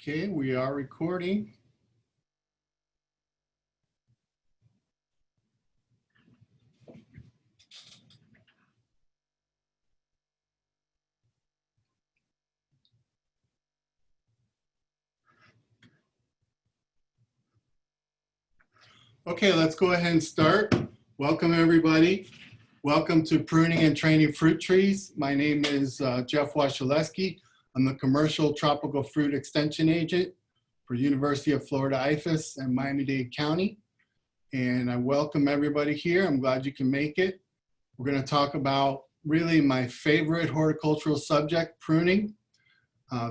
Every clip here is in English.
Okay, we are recording. Okay, let's go ahead and start. Welcome everybody. Welcome to Pruning and Training Fruit Trees. My name is Jeff Wasielewski. I'm the Commercial Tropical Fruit Extension Agent for University of Florida IFAS and Miami-Dade County. And I welcome everybody here. I'm glad you can make it. We're going to talk about really my favorite horticultural subject, pruning.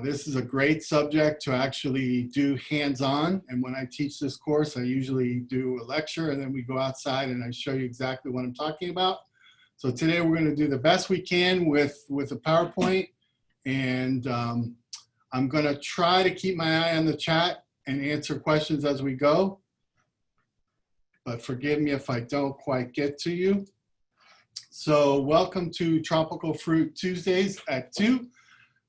This is a great subject to actually do hands-on, and when I teach this course, I usually do a lecture and then we go outside and I show you exactly what I'm talking about. So today we're going to do the best we can with a PowerPoint, and I'm going to try to keep my eye on the chat and answer questions as we go, but forgive me if I don't quite get to you. So welcome to Tropical Fruit Tuesdays at 2.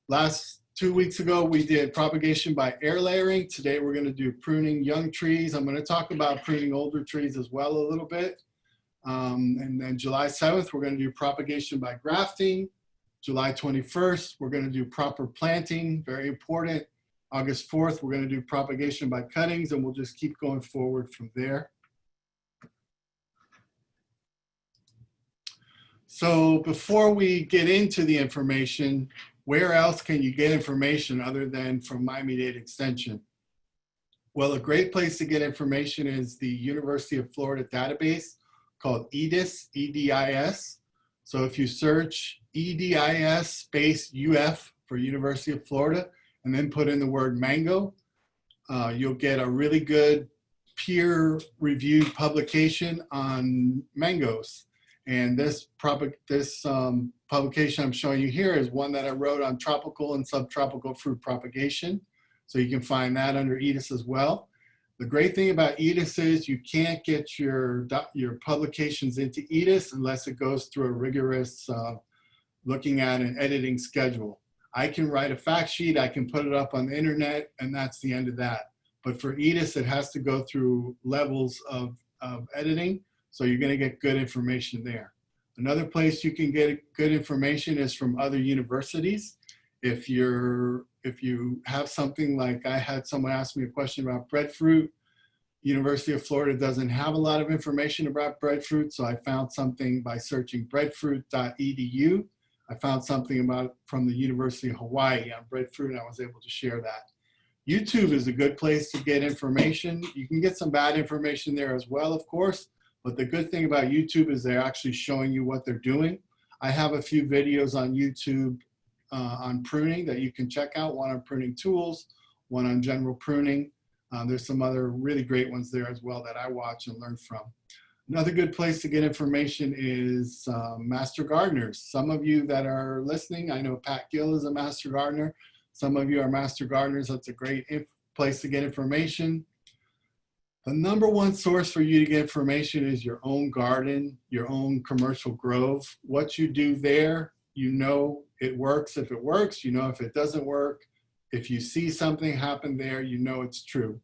Last 2 weeks ago, we did propagation by air layering. Today, we're going to do pruning young trees. I'm going to talk about pruning older trees as well a little bit. And then July 7th, we're going to do propagation by grafting. July 21st, we're going to do proper planting, very important. August 4th, we're going to do propagation by cuttings, and we'll just keep going forward from there. So before we get into the information, where else can you get information other than from Miami-Dade Extension? Well, a great place to get information is the University of Florida database called EDIS, E-D-I-S. So if you search EDIS space UF for University of Florida and then put in the word mango, you'll get a really good peer-reviewed publication on mangoes. And this publication I'm showing you here is one that I wrote on tropical and subtropical fruit propagation. So you can find that under EDIS as well. The great thing about EDIS is you can't get your publications into EDIS unless it goes through a rigorous looking at and editing schedule. I can write a fact sheet, I can put it up on the internet, and that's the end of that. But for EDIS, it has to go through levels of editing. So you're going to get good information there. Another place you can get good information is from other universities. If you have something like I had someone ask me a question about breadfruit, University of Florida doesn't have a lot of information about breadfruit, so I found something by searching breadfruit.edu. I found something about from the University of Hawaii on breadfruit, and I was able to share that. YouTube is a good place to get information. You can get some bad information there as well, of course. But the good thing about YouTube is they're actually showing you what they're doing. I have a few videos on YouTube on pruning that you can check out, one on pruning tools, one on general pruning. There's some other really great ones there as well that I watch and learn from. Another good place to get information is Master Gardeners. Some of you that are listening, I know Pat Gill is a Master Gardener. Some of you are Master Gardeners. That's a great place to get information. The number one source for you to get information is your own garden, your own commercial grove. What you do there, you know it works if it works, you know if it doesn't work. If you see something happen there, you know it's true.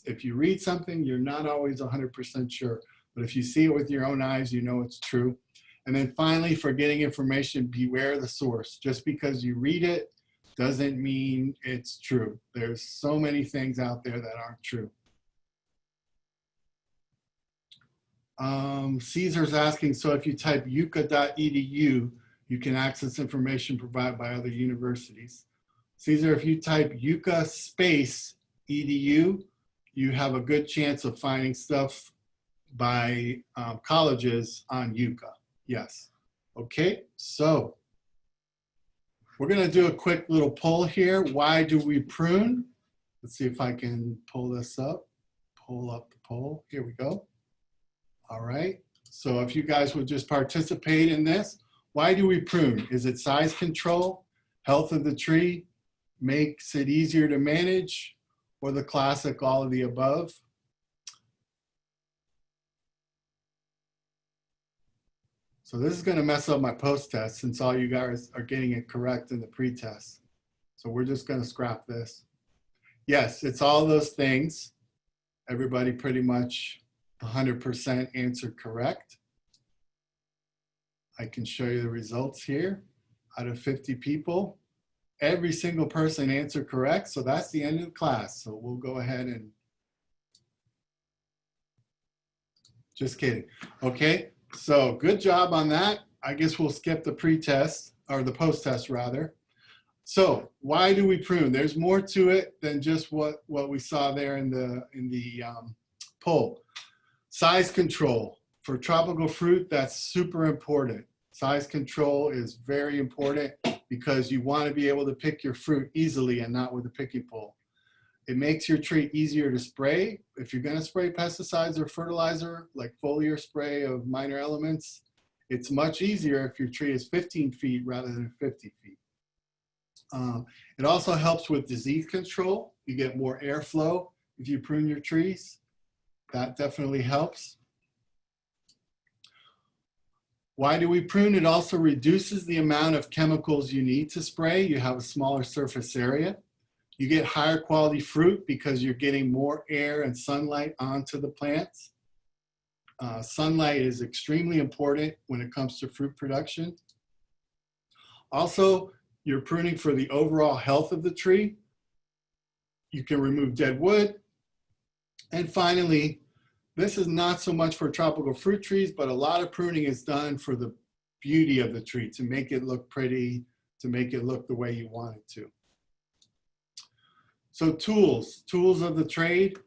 If you read something, you're not always 100% sure. But if you see it with your own eyes, you know it's true. And then finally, for getting information, beware the source. Just because you read it doesn't mean it's true. There's so many things out there that aren't true. Caesar's asking, so if you type yucca.edu, you can access information provided by other universities. Caesar, if you type yucca space edu, you have a good chance of finding stuff by colleges on yucca. Yes. Okay, so we're going to do a quick little poll here. Why do we prune? Let's see if I can pull this up. Pull up the poll. Here we go. All right, so if you guys would just participate in this. Why do we prune? Is it size control, health of the tree, makes it easier to manage, or the classic all of the above? So this is going to mess up my post-test since all you guys are getting it correct in the pre-test. So we're just going to scrap this. Yes, it's all those things. Everybody pretty much 100% answered correct. I can show you the results here. Out of 50 people, every single person answered correct. So that's the end of the class. So we'll go ahead and, just kidding. Okay, so good job on that. I guess we'll skip the pre-test, or the post-test rather. So why do we prune? There's more to it than just what we saw there in the poll. Size control. For tropical fruit, that's super important. Size control is very important because you want to be able to pick your fruit easily and not with a picking pole. It makes your tree easier to spray. If you're going to spray pesticides or fertilizer, like foliar spray of minor elements, it's much easier if your tree is 15 feet rather than 50 feet. It also helps with disease control. You get more airflow if you prune your trees. That definitely helps. Why do we prune? It also reduces the amount of chemicals you need to spray. You have a smaller surface area. You get higher quality fruit because you're getting more air and sunlight onto the plants. Sunlight is extremely important when it comes to fruit production. Also, you're pruning for the overall health of the tree. You can remove dead wood. And finally, this is not so much for tropical fruit trees, but a lot of pruning is done for the beauty of the tree, to make it look pretty, to make it look the way you want it to. So tools of the trade.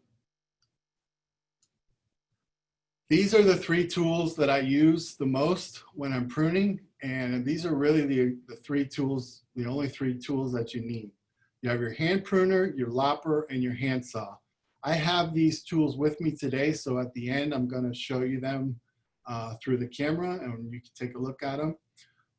These are the 3 tools that I use the most when I'm pruning, and these are really the 3 tools, the only 3 tools that you need. You have your hand pruner, your lopper, and your handsaw. I have these tools with me today, so at the end I'm going to show you them through the camera, and you can take a look at them.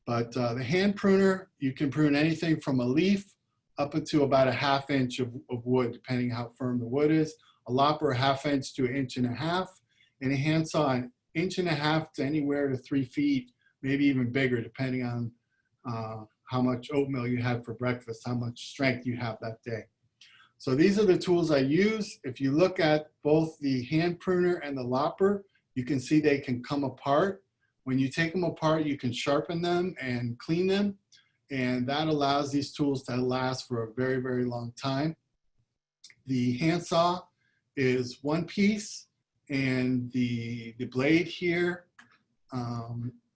But the hand pruner, you can prune anything from a leaf up into about a 1/2 inch of wood, depending how firm the wood is. A lopper, 1/2 inch to 1.5 inches, and a handsaw, 1.5 inches to anywhere to 3 feet, maybe even bigger, depending on how much oatmeal you had for breakfast, how much strength you have that day. So these are the tools I use. If you look at both the hand pruner and the lopper, you can see they can come apart. When you take them apart, you can sharpen them and clean them. And that allows these tools to last for a very, very long time. The handsaw is one piece, and the blade here,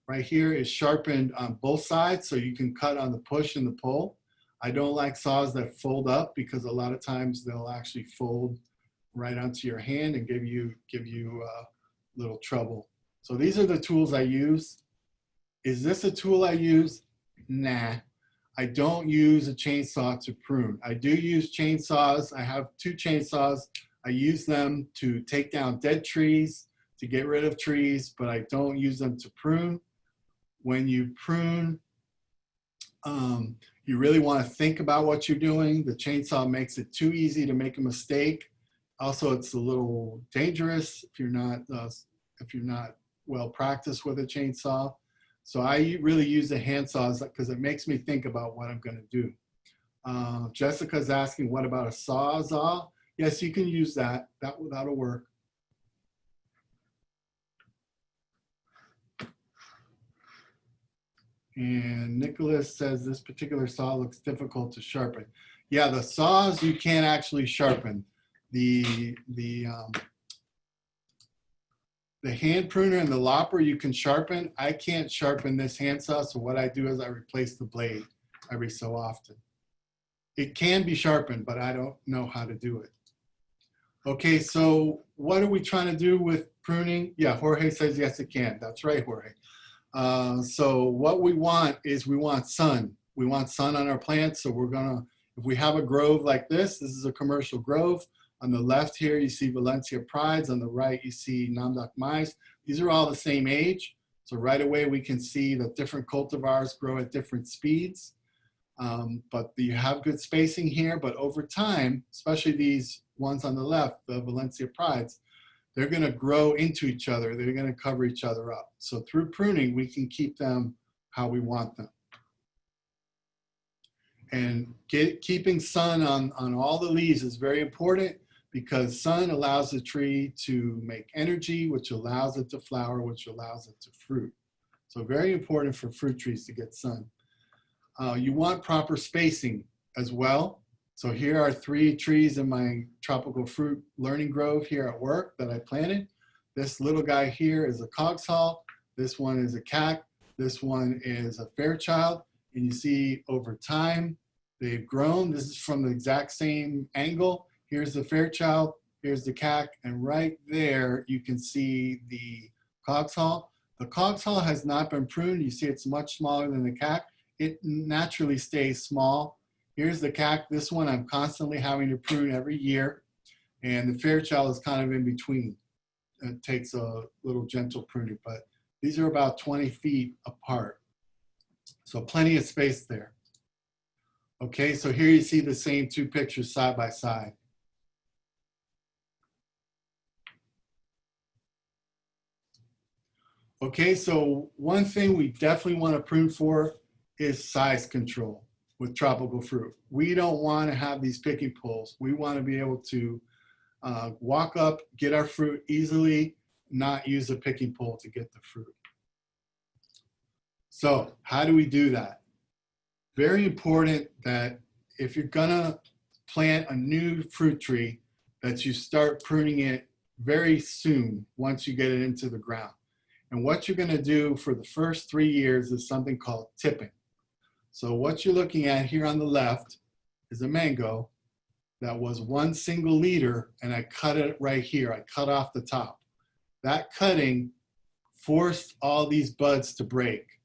right here, is sharpened on both sides, so you can cut on the push and the pull. I don't like saws that fold up because a lot of times they'll actually fold right onto your hand and give you little trouble. So these are the tools I use. Is this a tool I use? Nah, I don't use a chainsaw to prune. I do use chainsaws. I have 2 chainsaws. I use them to take down dead trees, to get rid of trees, but I don't use them to prune. When you prune, you really want to think about what you're doing. The chainsaw makes it too easy to make a mistake. Also, it's a little dangerous if you're not well practiced with a chainsaw. So I really use the handsaws because it makes me think about what I'm going to do. Jessica's asking, what about a sawzall? Yes, you can use that. That'll work. And Nicholas says this particular saw looks difficult to sharpen. Yeah, the saws you can't actually sharpen. The hand pruner and the lopper you can sharpen. I can't sharpen this handsaw, so what I do is I replace the blade every so often. It can be sharpened, but I don't know how to do it. Okay, so what are we trying to do with pruning? Yeah, Jorge says yes, it can. That's right, Jorge. So what we want is we want sun. We want sun on our plants. So we're gonna, if we have a grove like this is a commercial grove. On the left here, you see Valencia prides. On the right, you see Namdok mais. These are all the same age. So right away, we can see that different cultivars grow at different speeds. But you have good spacing here. But over time, especially these ones on the left, the Valencia prides, they're going to grow into each other. They're going to cover each other up. So through pruning, we can keep them how we want them. And keeping sun on all the leaves is very important because sun allows the tree to make energy, which allows it to flower, which allows it to fruit. So very important for fruit trees to get sun. You want proper spacing as well. So here are 3 trees in my tropical fruit learning grove here at work that I planted. This little guy here is a cogshaw. This one is a cac. This one is a Fairchild. And you see over time, they've grown. This is from the exact same angle. Here's the Fairchild, here's the cac, and right there you can see the cogshaw. The cogshaw has not been pruned. You see it's much smaller than the cac. It naturally stays small. Here's the cac. This one I'm constantly having to prune every year. And the Fairchild is kind of in between. It takes a little gentle pruning, but these are about 20 feet apart. So plenty of space there. Okay, so here you see the same 2 pictures side by side. Okay, so one thing we definitely want to prune for is size control with tropical fruit. We don't want to have these picking poles. We want to be able to walk up, get our fruit easily, not use a picking pole to get the fruit. So how do we do that? Very important that if you're gonna plant a new fruit tree, that you start pruning it very soon once you get it into the ground. And what you're gonna do for the first 3 years is something called tipping. So what you're looking at here on the left is a mango that was 1 single leader, and I cut it right here. I cut off the top. That cutting forced all these buds to break,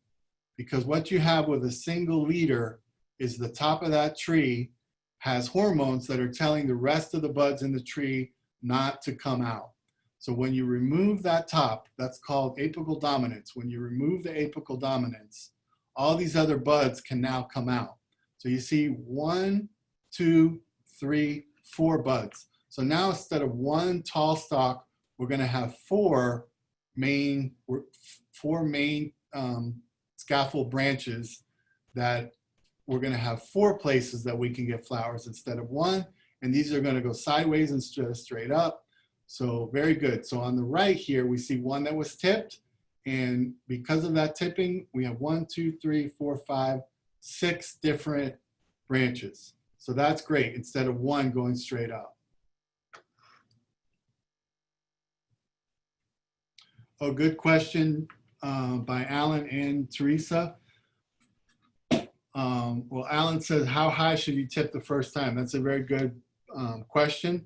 because what you have with a single leader is the top of that tree has hormones that are telling the rest of the buds in the tree not to come out. So when you remove that top, that's called apical dominance. When you remove the apical dominance, all these other buds can now come out. So you see 1, 2, 3, 4 buds. So now instead of 1 tall stalk, we're going to have 4 main scaffold branches that we're going to have 4 places that we can get flowers instead of 1. And these are going to go sideways instead of straight up. So very good. So on the right here, we see 1 that was tipped. And because of that tipping, we have 1, 2, 3, 4, 5, 6 different branches. So that's great instead of 1 going straight up. Oh, good question by Alan and Teresa. Well, Alan says, how high should you tip the first time? That's a very good question.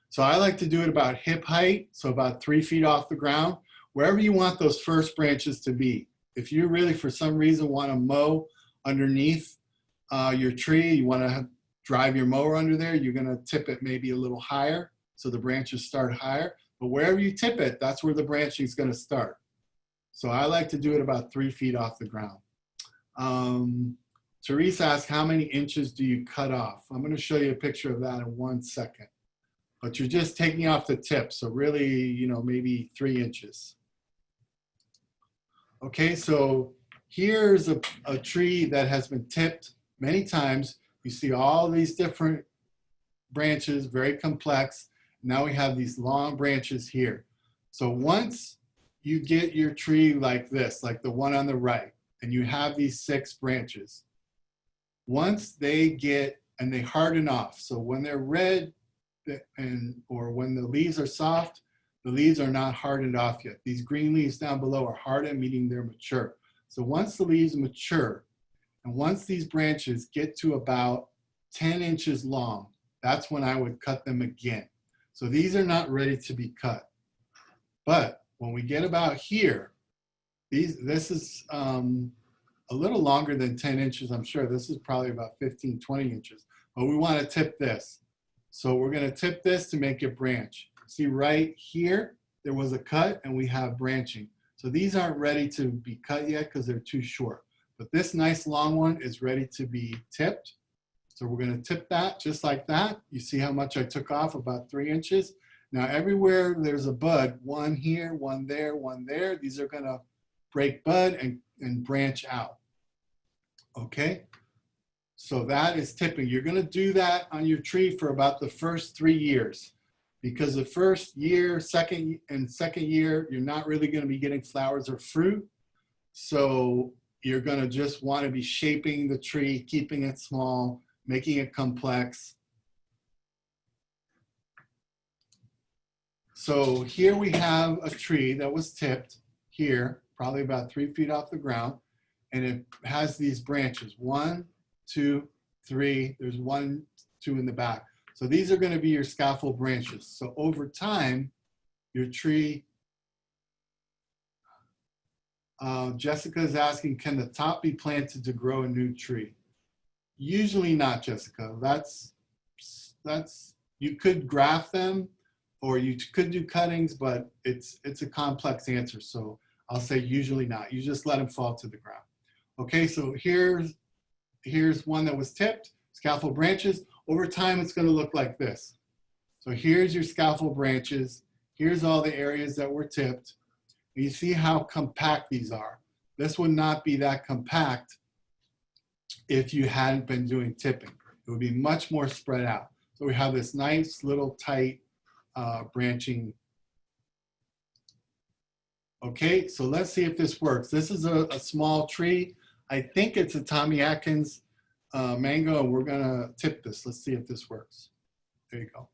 So I like to do it about hip height, so about 3 feet off the ground, wherever you want those first branches to be. If you really, for some reason, want to mow underneath your tree, you want to drive your mower under there, you're going to tip it maybe a little higher, so the branches start higher. But wherever you tip it, that's where the branching is going to start. So I like to do it about 3 feet off the ground. Teresa asked, how many inches do you cut off? I'm going to show you a picture of that in 1 second. But you're just taking off the tip, so really, you know, maybe 3 inches. Okay, so here's a tree that has been tipped many times. You see all these different branches, very complex. Now we have these long branches here. So once you get your tree like this, like the one on the right, and you have these 6 branches, once they get, and they harden off, so when they're red, or when the leaves are soft, the leaves are not hardened off yet. These green leaves down below are hardened, meaning they're mature. So once the leaves mature, and once these branches get to about 10 inches long, that's when I would cut them again. So these are not ready to be cut. But when we get about here, this is a little longer than 10 inches, I'm sure. This is probably about 15, 20 inches. But we want to tip this. So we're going to tip this to make it branch. See right here, there was a cut and we have branching. So these aren't ready to be cut yet because they're too short. But this nice long one is ready to be tipped. So we're going to tip that just like that. You see how much I took off, about 3 inches. Now everywhere there's a bud, 1 here, 1 there, 1 there, these are going to break bud and branch out. Okay? So that is tipping. You're going to do that on your tree for about the first 3 years, because the first year, second year, you're not really going to be getting flowers or fruit. So you're going to just want to be shaping the tree, keeping it small, making it complex. So here we have a tree that was tipped here, probably about 3 feet off the ground, and it has these branches, 1, 2, 3, there's 1, 2 in the back. So these are going to be your scaffold branches. So over time, your tree, Jessica is asking, can the top be planted to grow a new tree? Usually not, Jessica. That's you could graft them, or you could do cuttings, but it's a complex answer. So I'll say usually not. You just let them fall to the ground. Okay, so here's one that was tipped, scaffold branches. Over time, it's going to look like this. So here's your scaffold branches. Here's all the areas that were tipped. And you see how compact these are. This would not be that compact if you hadn't been doing tipping. It would be much more spread out. So we have this nice little tight branching. Okay, so let's see if this works. This is a small tree. I think it's a Tommy Atkins mango, and we're gonna tip this. Let's see if this works. There you go.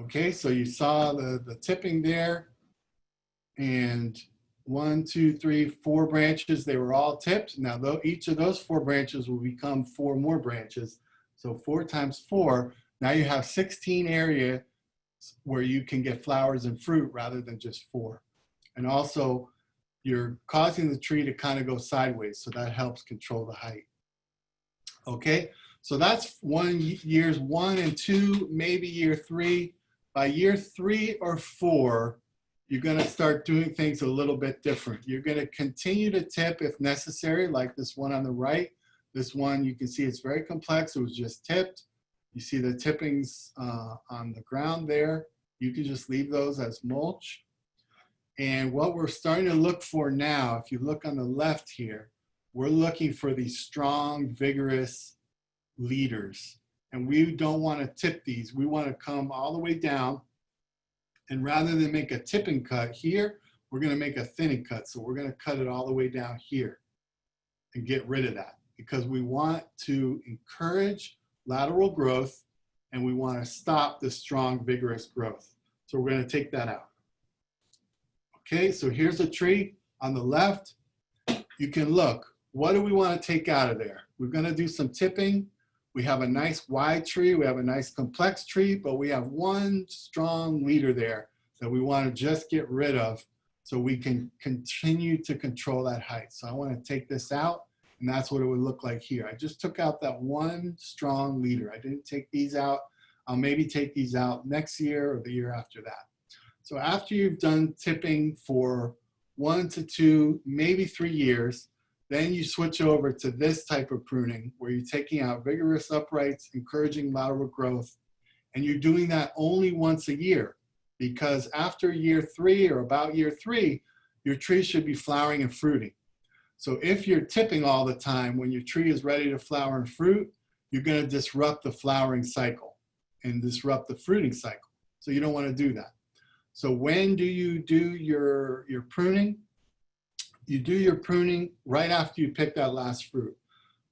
Okay, so you saw the tipping there, and 1, 2, 3, 4 branches, they were all tipped. Now each of those 4 branches will become 4 more branches. So 4 times 4, now you have 16 areas where you can get flowers and fruit rather than just 4. And also you're causing the tree to kind of go sideways, so that helps control the height. Okay, so that's years 1 and 2, maybe year 3. By year 3 or 4, you're going to start doing things a little bit different. You're going to continue to tip if necessary, like this one on the right. This one, you can see it's very complex. It was just tipped. You see the tippings on the ground there. You can just leave those as mulch. And what we're starting to look for now, if you look on the left here, we're looking for these strong, vigorous leaders. And we don't want to tip these. We want to come all the way down. And rather than make a tipping cut here, we're going to make a thinning cut. So we're going to cut it all the way down here and get rid of that, because we want to encourage lateral growth and we want to stop the strong, vigorous growth. So we're going to take that out. Okay, so here's a tree on the left. You can look, what do we want to take out of there? We're going to do some tipping. We have a nice wide tree, we have a nice complex tree, but we have one strong leader there that we want to just get rid of so we can continue to control that height. So I want to take this out, and that's what it would look like here. I just took out that one strong leader. I didn't take these out. I'll maybe take these out next year or the year after that. So after you've done tipping for 1 to 2, maybe 3 years, then you switch over to this type of pruning where you're taking out vigorous uprights, encouraging lateral growth, and you're doing that only once a year, because after year 3 or about year 3, your tree should be flowering and fruiting. So if you're tipping all the time when your tree is ready to flower and fruit, you're going to disrupt the flowering cycle and disrupt the fruiting cycle. So you don't want to do that. So when do you do your pruning? You do your pruning right after you pick that last fruit.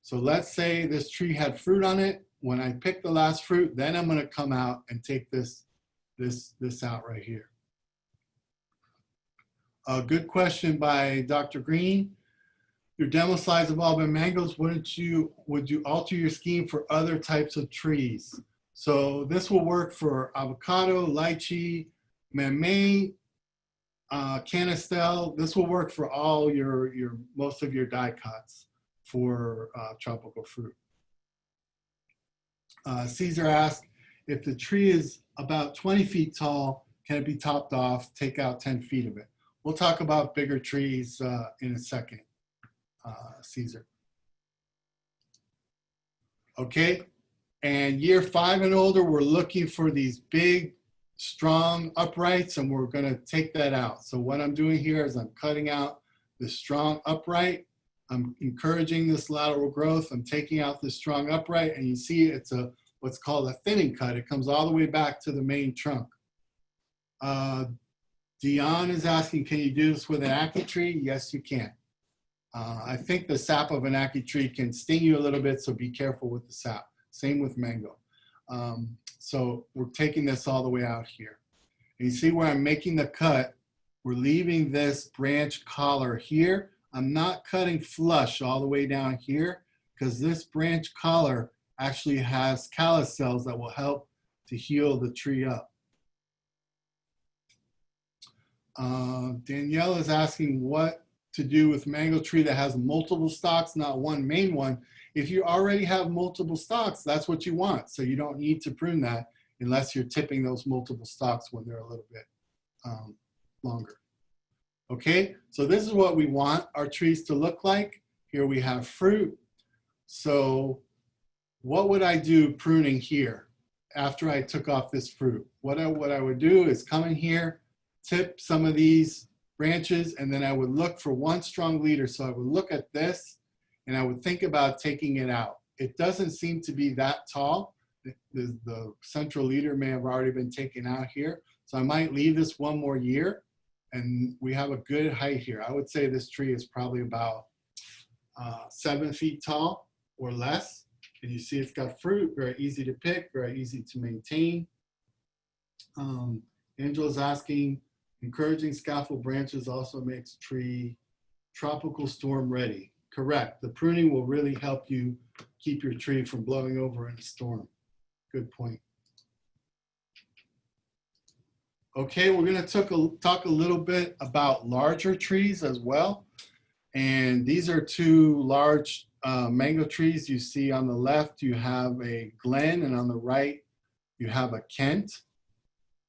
So let's say this tree had fruit on it. When I pick the last fruit, then I'm going to come out and take this out right here. A good question by Dr. Green. Your demo slides have all been mangoes. Would you alter your scheme for other types of trees? So this will work for avocado, lychee, mamey, canistel. This will work for all most of your dicots for tropical fruit. Caesar asked, if the tree is about 20 feet tall, can it be topped off, take out 10 feet of it? We'll talk about bigger trees in a second, Caesar. Okay, and year 5 and older, we're looking for these big, strong uprights, and we're gonna take that out. So what I'm doing here is I'm cutting out the strong upright. I'm encouraging this lateral growth. I'm taking out this strong upright, and you see it's a what's called a thinning cut. It comes all the way back to the main trunk. Dion is asking, can you do this with an ackee tree? Yes, you can. I think the sap of an ackee tree can sting you a little bit, so be careful with the sap. Same with mango. So we're taking this all the way out here. And you see where I'm making the cut, we're leaving this branch collar here. I'm not cutting flush all the way down here because this branch collar actually has callus cells that will help to heal the tree up. Danielle is asking what to do with mango tree that has multiple stalks, not one main one. If you already have multiple stalks, that's what you want. So you don't need to prune that unless you're tipping those multiple stalks when they're a little bit longer. Okay, so this is what we want our trees to look like. Here we have fruit. So what would I do pruning here after I took off this fruit? What I would do is come in here, tip some of these branches, and then I would look for one strong leader. So I would look at this and I would think about taking it out. It doesn't seem to be that tall. The central leader may have already been taken out here. So I might leave this one more year and we have a good height here. I would say this tree is probably about 7 feet tall or less. And you see it's got fruit, very easy to pick, very easy to maintain. Angela's asking, encouraging scaffold branches also makes tree tropical storm ready. Correct. The pruning will really help you keep your tree from blowing over in a storm. Good point. Okay, we're going to talk a little bit about larger trees as well. And these are 2 large mango trees. You see on the left, you have a Glen, and on the right, you have a Kent.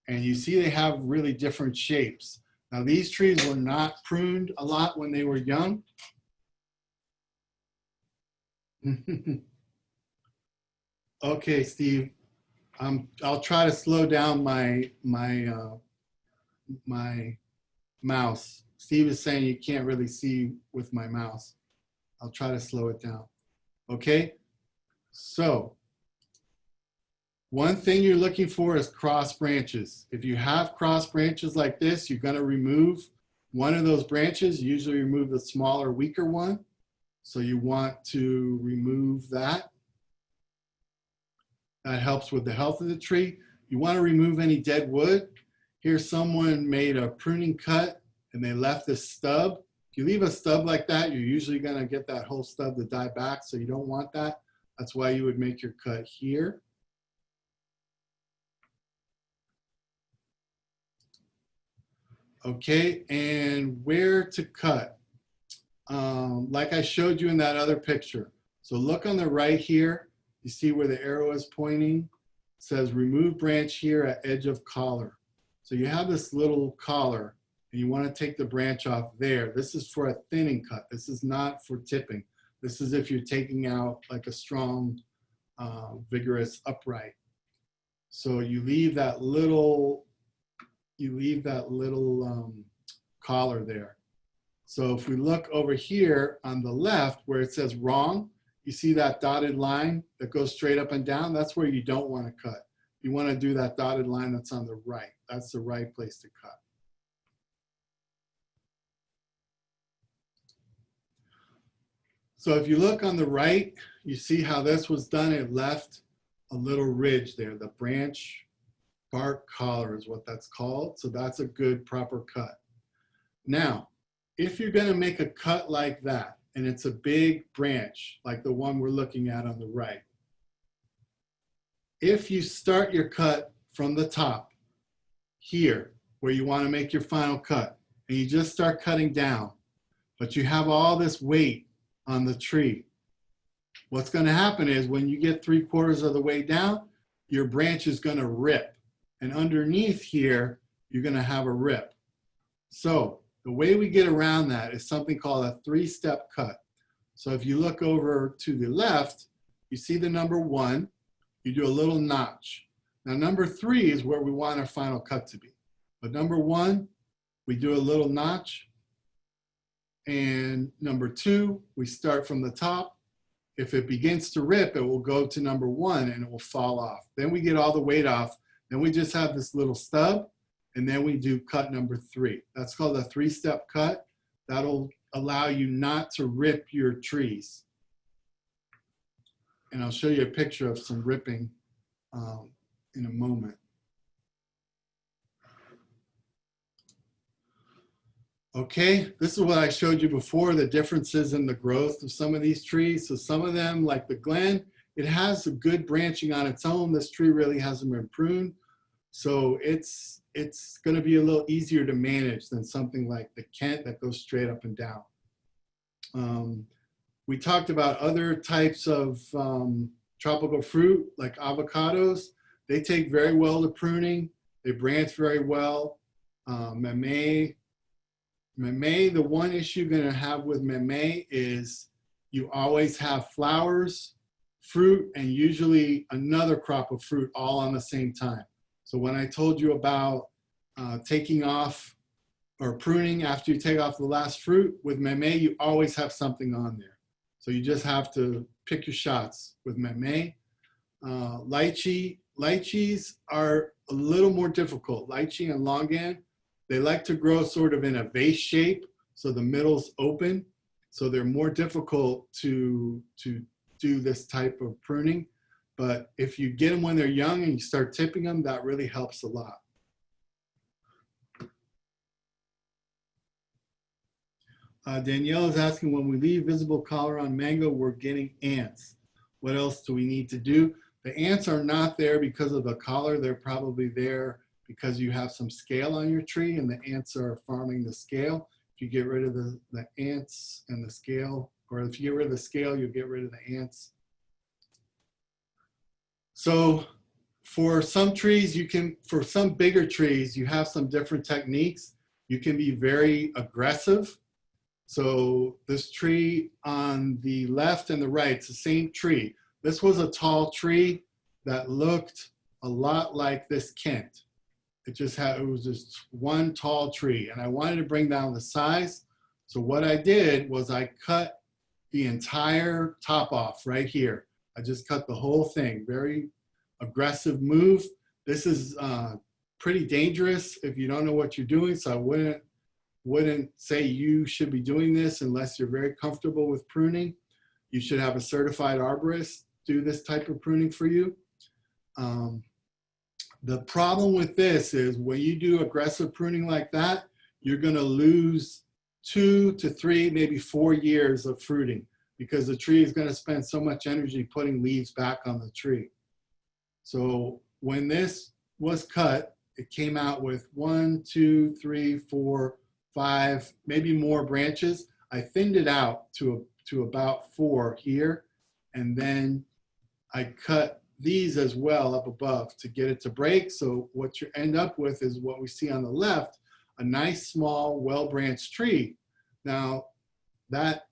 And you see they have really different shapes. Now these trees were not pruned a lot when they were young. Okay, Steve, I'll try to slow down my mouse. Steve is saying you can't really see with my mouse. I'll try to slow it down. Okay, so one thing you're looking for is cross branches. If you have cross branches like this, you're going to remove one of those branches. You usually remove the smaller, weaker one. So you want to remove that. That helps with the health of the tree. You want to remove any dead wood. Here someone made a pruning cut and they left this stub. If you leave a stub like that, you're usually going to get that whole stub to die back. So you don't want that. That's why you would make your cut here. Okay, and where to cut? Like I showed you in that other picture. So look on the right here. You see where the arrow is pointing? It says remove branch here at edge of collar. So you have this little collar and you want to take the branch off there. This is for a thinning cut. This is not for tipping. This is if you're taking out like a strong, vigorous upright. So you leave that little collar there. So if we look over here on the left where it says wrong, you see that dotted line that goes straight up and down? That's where you don't want to cut. You want to do that dotted line that's on the right. That's the right place to cut. So if you look on the right, you see how this was done. It left a little ridge there. The branch bark collar is what that's called. So that's a good proper cut. Now, if you're going to make a cut like that, and it's a big branch like the one we're looking at on the right, if you start your cut from the top here where you want to make your final cut, and you just start cutting down, but you have all this weight on the tree, what's going to happen is when you get 3/4 of the way down, your branch is going to rip. And underneath here, you're going to have a rip. So The way we get around that is something called a three-step cut. So if you look over to the left, you see the number 1, you do a little notch. Now number 3 is where we want our final cut to be. But number 1, we do a little notch. And number 2, we start from the top. If it begins to rip, it will go to number 1 and it will fall off. Then we get all the weight off. Then we just have this little stub, and then we do cut number 3. That's called a three-step cut. That'll allow you not to rip your trees. And I'll show you a picture of some ripping in a moment. Okay, this is what I showed you before, the differences in the growth of some of these trees. So some of them, like the Glen, it has a good branching on its own. This tree really hasn't been pruned. So it's going to be a little easier to manage than something like the Kent that goes straight up and down. We talked about other types of tropical fruit, like avocados. They take very well to pruning. They branch very well. Miami, the one issue you're going to have with Miami is you always have flowers, fruit, and usually another crop of fruit all on the same time. So when I told you about taking off or pruning after you take off the last fruit, with Miami, you always have something on there. So you just have to pick your shots with Miami. Lychees are a little more difficult. Lychee and longan, they like to grow sort of in a vase shape, so the middle's open. So they're more difficult to do this type of pruning. But if you get them when they're young and you start tipping them, that really helps a lot. Danielle is asking, when we leave visible color on mango, we're getting ants. What else do we need to do? The ants are not there because of the collar. They're probably there because you have some scale on your tree and the ants are farming the scale. If you get rid of the ants and the scale, or if you get rid of the scale, you'll get rid of the ants. So for some trees, for some bigger trees, you have some different techniques. You can be very aggressive. So this tree on the left and the right, it's the same tree. This was a tall tree that looked a lot like this Kent. It was just one tall tree, and I wanted to bring down the size. So what I did was I cut the entire top off right here. I just cut the whole thing. Very aggressive move. This is pretty dangerous if you don't know what you're doing, so I wouldn't say you should be doing this unless you're very comfortable with pruning. You should have a certified arborist do this type of pruning for you. The problem with this is when you do aggressive pruning like that, you're going to lose 2 to 3, maybe 4 years of fruiting because the tree is going to spend so much energy putting leaves back on the tree. So when this was cut, it came out with 1, 2, 3, 4, 5, maybe more branches. I thinned it out to about 4 here, and then I cut these as well up above to get it to break. So what you end up with is what we see on the left, a nice small well-branched tree. Now that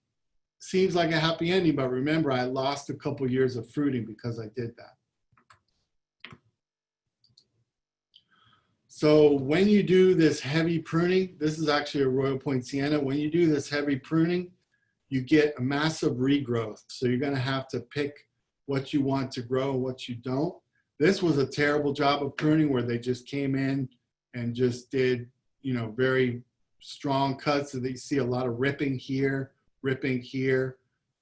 seems like a happy ending, but remember I lost a couple years of fruiting because I did that. So when you do this heavy pruning, this is actually a Royal Point Sienna. When you do this heavy pruning, you get a massive regrowth. So you're gonna have to pick what you want to grow and what you don't. This was a terrible job of pruning where they just came in and just did, very strong cuts. So that you see a lot of ripping here,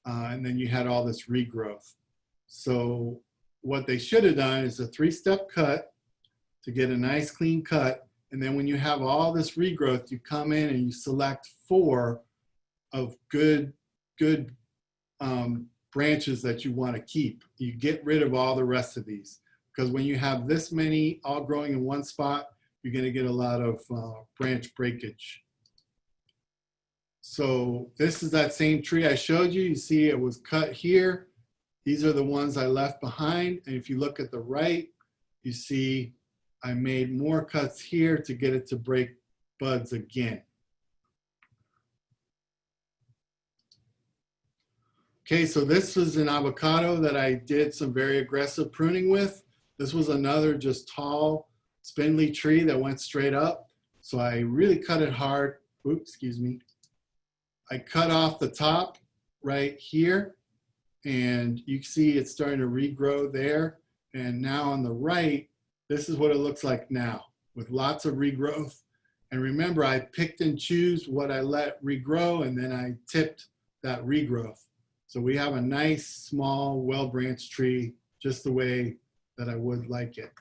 and then you had all this regrowth. So what they should have done is a 3-step cut to get a nice clean cut. And then when you have all this regrowth, you come in and you select 4 of good branches that you want to keep. You get rid of all the rest of these because when you have this many all growing in one spot, you're going to get a lot of branch breakage. So this is that same tree I showed you. You see it was cut here. These are the ones I left behind. And if you look at the right, you see I made more cuts here to get it to break buds again. Okay, so this was an avocado that I did some very aggressive pruning with. This was another just tall, spindly tree that went straight up. So I really cut it hard. Oops, excuse me. I cut off the top right here, and you can see it's starting to regrow there. And now on the right, this is what it looks like now with lots of regrowth. And remember, I picked and choose what I let regrow, and then I tipped that regrowth. So we have a nice, small, well-branched tree, just the way that I would like it.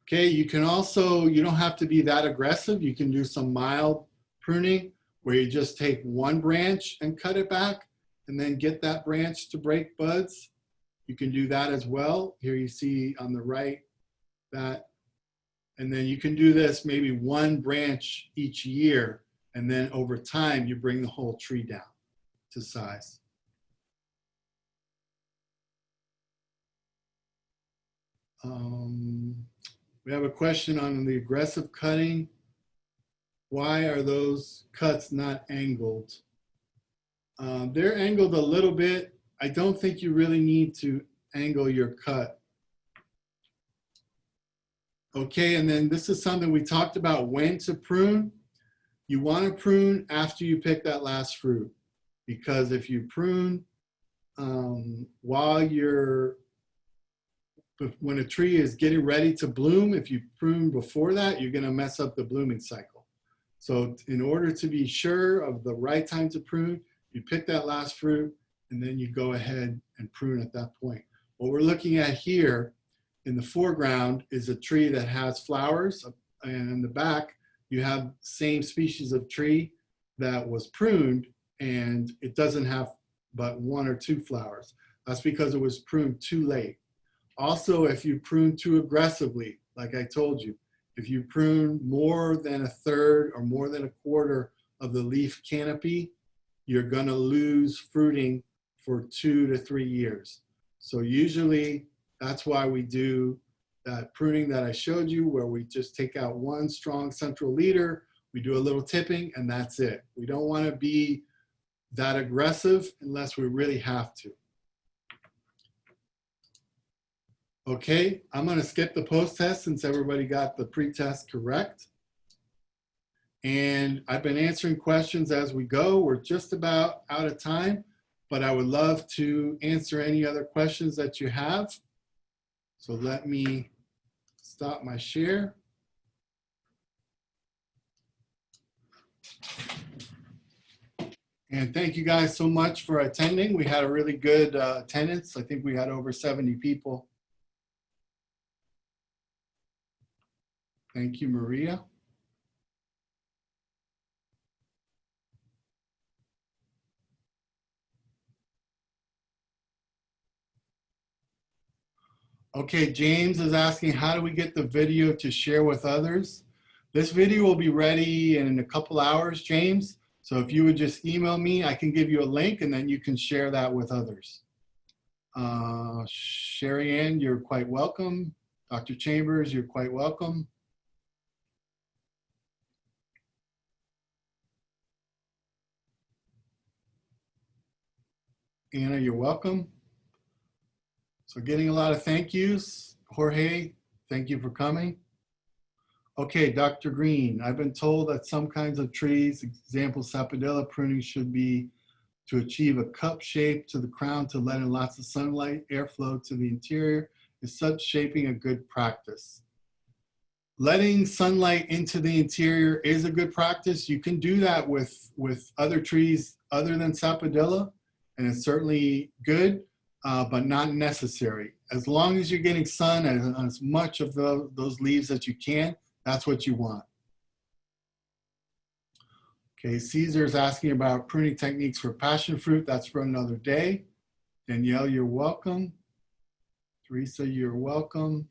Okay, you can also, you don't have to be that aggressive. You can do some mild pruning where you just take one branch and cut it back and then get that branch to break buds. You can do that as well. Here you see on the right that, and then you can do this maybe one branch each year, and then over time you bring the whole tree down to size. We have a question on the aggressive cutting. Why are those cuts not angled? They're angled a little bit. I don't think you really need to angle your cut. Okay, and then this is something we talked about when to prune. You want to prune after you pick that last fruit, because if you prune when a tree is getting ready to bloom, if you prune before that, you're going to mess up the blooming cycle. So in order to be sure of the right time to prune, you pick that last fruit and then you go ahead and prune at that point. What we're looking at here in the foreground is a tree that has flowers, and in the back you have same species of tree that was pruned and it doesn't have but one or two flowers. That's because it was pruned too late. Also, if you prune too aggressively, like I told you, if you prune more than a third or more than a quarter of the leaf canopy, you're going to lose fruiting for 2 to 3 years. So usually that's why we do that pruning that I showed you, where we just take out one strong central leader, we do a little tipping, and that's it. We don't want to be that aggressive unless we really have to. Okay, I'm going to skip the post-test since everybody got the pre-test correct. And I've been answering questions as we go. We're just about out of time, but I would love to answer any other questions that you have. So let me stop my share. And thank you guys so much for attending. We had a really good attendance. I think we had over 70 people. Thank you, Maria. Okay, James is asking, how do we get the video to share with others? This video will be ready in a couple hours, James. So if you would just email me, I can give you a link and then you can share that with others. Sherry Ann, you're quite welcome. Dr. Chambers, you're quite welcome. Anna, you're welcome. So getting a lot of thank yous. Jorge, thank you for coming. Okay, Dr. Green, I've been told that some kinds of trees, example sapodilla, pruning should be to achieve a cup shape to the crown to let in lots of sunlight, airflow to the interior. Is such shaping a good practice? Letting sunlight into the interior is a good practice. You can do that with other trees other than sapodilla, and it's certainly good, but not necessary. As long as you're getting sun and as much of those leaves as you can, that's what you want. Okay, Caesar's asking about pruning techniques for passion fruit. That's for another day. Danielle, you're welcome. Teresa, you're welcome.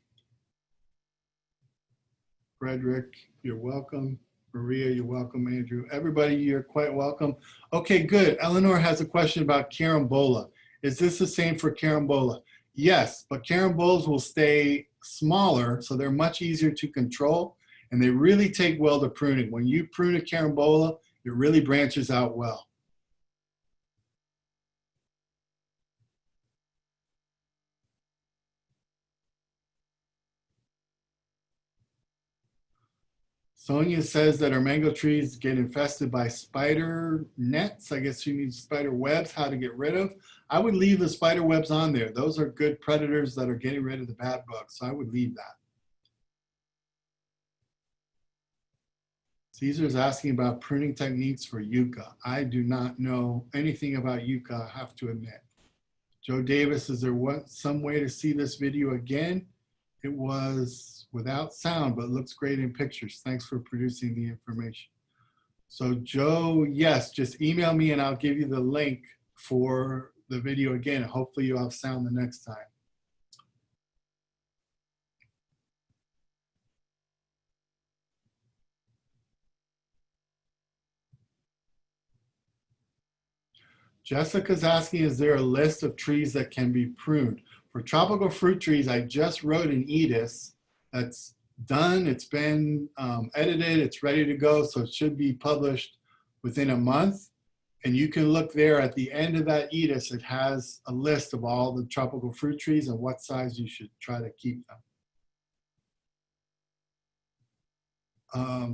Frederick, you're welcome. Maria, you're welcome. Andrew, everybody, you're quite welcome. Okay, good. Eleanor has a question about carambola. Is this the same for carambola? Yes, but carambolas will stay smaller, so they're much easier to control, and they really take well to pruning. When you prune a carambola, It really branches out well. Sonia says that our mango trees get infested by spider nets. I guess you need spider webs, how to get rid of. I would leave the spider webs on there. Those are good predators that are getting rid of the bad bugs. So I would leave that. Caesar's asking about pruning techniques for yucca. I do not know anything about yucca, I have to admit. Joe Davis, is there some way to see this video again? It was without sound, but looks great in pictures. Thanks for producing the information. So Joe, yes, just email me and I'll give you the link for the video again. Hopefully you'll have sound the next time. Jessica's asking, is there a list of trees that can be pruned? For tropical fruit trees, I just wrote an EDIS that's done. It's been edited. It's ready to go. So it should be published within a month. And you can look there at the end of that EDIS. It has a list of all the tropical fruit trees and what size you should try to keep them.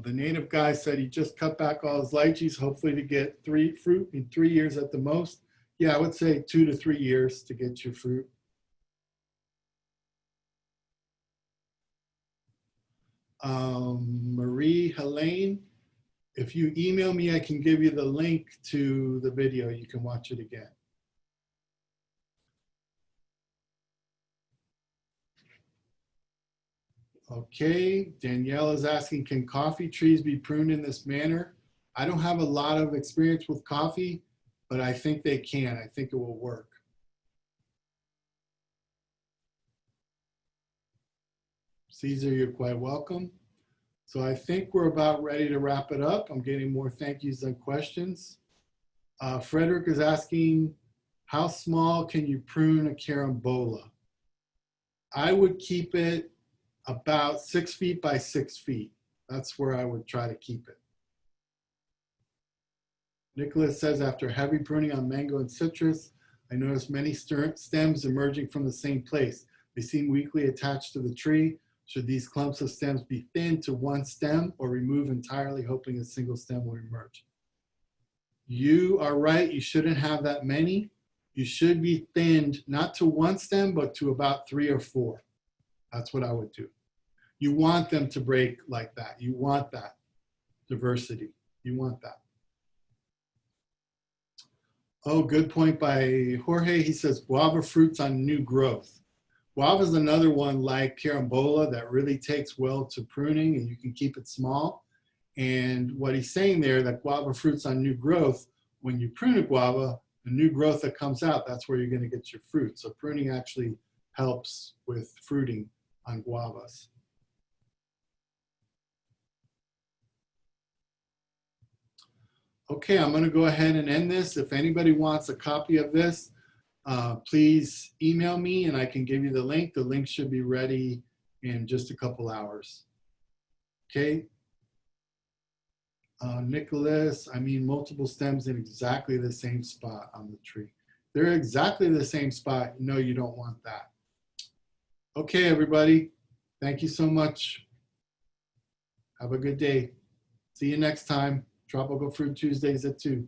The native guy said he just cut back all his lychees, hopefully to get fruit in 3 years at the most. Yeah, I would say 2 to 3 years to get your fruit. Marie Helene, if you email me, I can give you the link to the video. You can watch it again. Okay, Danielle is asking, can coffee trees be pruned in this manner? I don't have a lot of experience with coffee, but I think they can. I think it will work. Caesar, you're quite welcome. So I think we're about ready to wrap it up. I'm getting more thank yous than questions. Frederick is asking, how small can you prune a carambola? I would keep it about 6 feet by 6 feet. That's where I would try to keep it. Nicholas says, after heavy pruning on mango and citrus, I noticed many stems emerging from the same place. They seem weakly attached to the tree. Should these clumps of stems be thinned to one stem or remove entirely, hoping a single stem will emerge? You are right, you shouldn't have that many. You should be thinned, not to one stem, but to about 3 or 4. That's what I would do. You want them to break like that. You want that diversity. You want that. Oh, good point by Jorge. He says guava fruits on new growth. Guava is another one like carambola that really takes well to pruning, and you can keep it small. And what he's saying there, that guava fruits on new growth, when you prune a guava, the new growth that comes out, that's where you're going to get your fruit. So pruning actually helps with fruiting on guavas. Okay, I'm going to go ahead and end this. If anybody wants a copy of this, please email me and I can give you the link. The link should be ready in just a couple hours. Okay. Nicholas, I mean multiple stems in exactly the same spot on the tree. They're exactly the same spot. No, you don't want that. Okay, everybody. Thank you so much. Have a good day. See you next time. Tropical Fruit Tuesdays at 2.